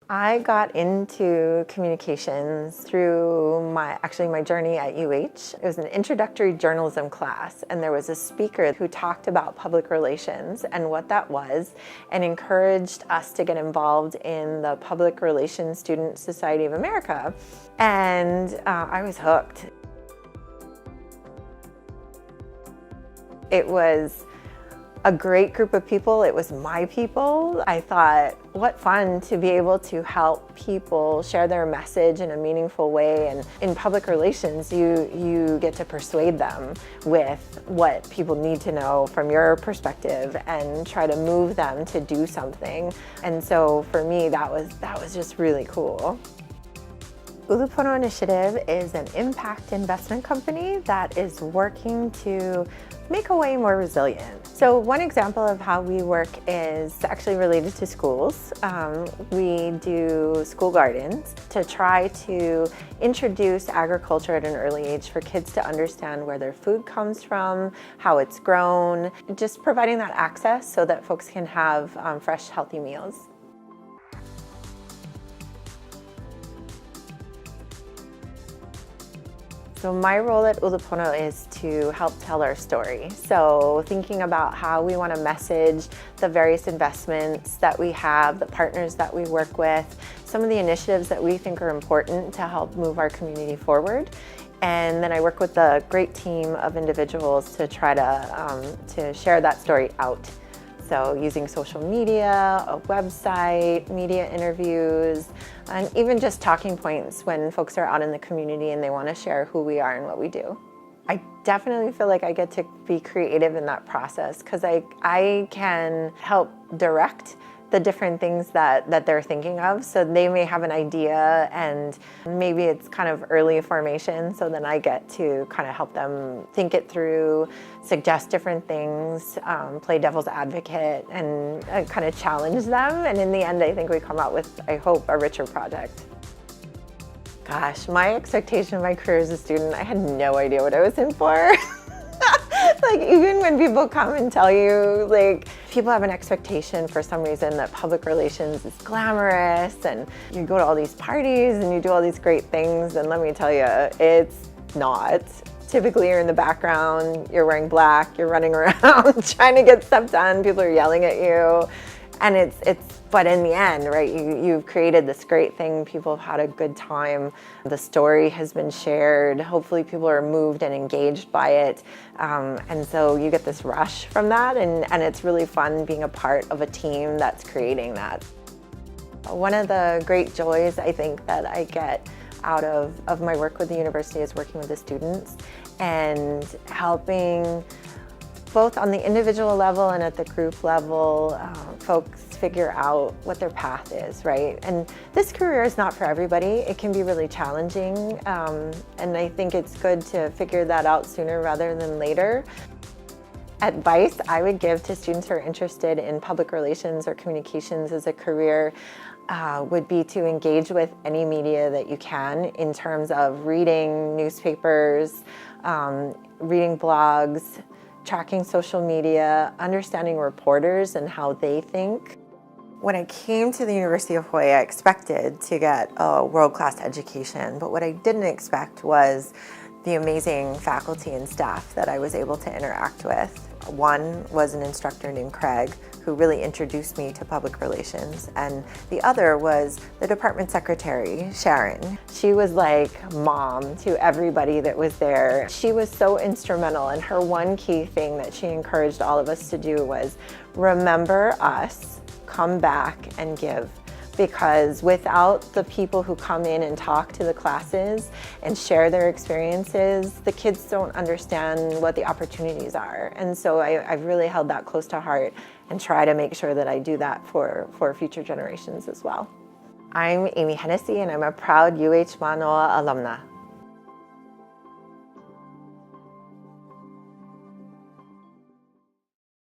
I got into communications through my journey at UH. It was an introductory journalism class, and there was a speaker who talked about public relations and what that was, and encouraged us to get involved in the Public Relations Student Society of America. And I was hooked. It was a great group of people. It was my people. I thought, what fun to be able to help people share their message in a meaningful way. And in public relations, you get to persuade them with what people need to know from your perspective and try to move them to do something. And so for me, that was just really cool. Ulupono Initiative is an impact investment company that is working to make Hawaii more resilient. So one example of how we work is actually related to schools. We do school gardens to try to introduce agriculture at an early age for kids to understand where their food comes from, how it's grown, just providing that access so that folks can have fresh, healthy meals. So my role at Ulupono is to help tell our story. So thinking about how we want to message the various investments that we have, the partners that we work with, some of the initiatives that we think are important to help move our community forward. And then I work with a great team of individuals to try to share that story out. So using social media, a website, media interviews, and even just talking points when folks are out in the community and they want to share who we are and what we do. I definitely feel like I get to be creative in that process because I can help direct the different things that they're thinking of. So they may have an idea and maybe it's kind of early formation, so then I get to kind of help them think it through, suggest different things, play devil's advocate, and kind of challenge them. And in the end, I think we come out with, I hope, a richer project. Gosh, my expectation of my career as a student, I had no idea what I was in for. Like, even when people come and tell you, like, people have an expectation for some reason that public relations is glamorous and you go to all these parties and you do all these great things, and let me tell you, it's not. Typically you're in the background, you're wearing black, you're running around trying to get stuff done, people are yelling at you. And but in the end, right, you've created this great thing, people have had a good time, the story has been shared, hopefully people are moved and engaged by it, and so you get this rush from that, and it's really fun being a part of a team that's creating that. One of the great joys I think that I get out of my work with the university is working with the students and helping both on the individual level and at the group level, folks figure out what their path is, right? And this career is not for everybody. It can be really challenging, and I think it's good to figure that out sooner rather than later. Advice I would give to students who are interested in public relations or communications as a career would be to engage with any media that you can in terms of reading newspapers, reading blogs, tracking social media, understanding reporters and how they think. When I came to the University of Hawaii, I expected to get a world-class education, but what I didn't expect was the amazing faculty and staff that I was able to interact with. One was an instructor named Craig, who really introduced me to public relations, and the other was the department secretary, Sharon. She was like mom to everybody that was there. She was so instrumental, and her one key thing that she encouraged all of us to do was remember us, come back and give. Because without the people who come in and talk to the classes and share their experiences, the kids don't understand what the opportunities are. And so I've really held that close to heart and try to make sure that I do that for future generations as well. I'm Amy Hennessey, and I'm a proud UH Manoa alumna.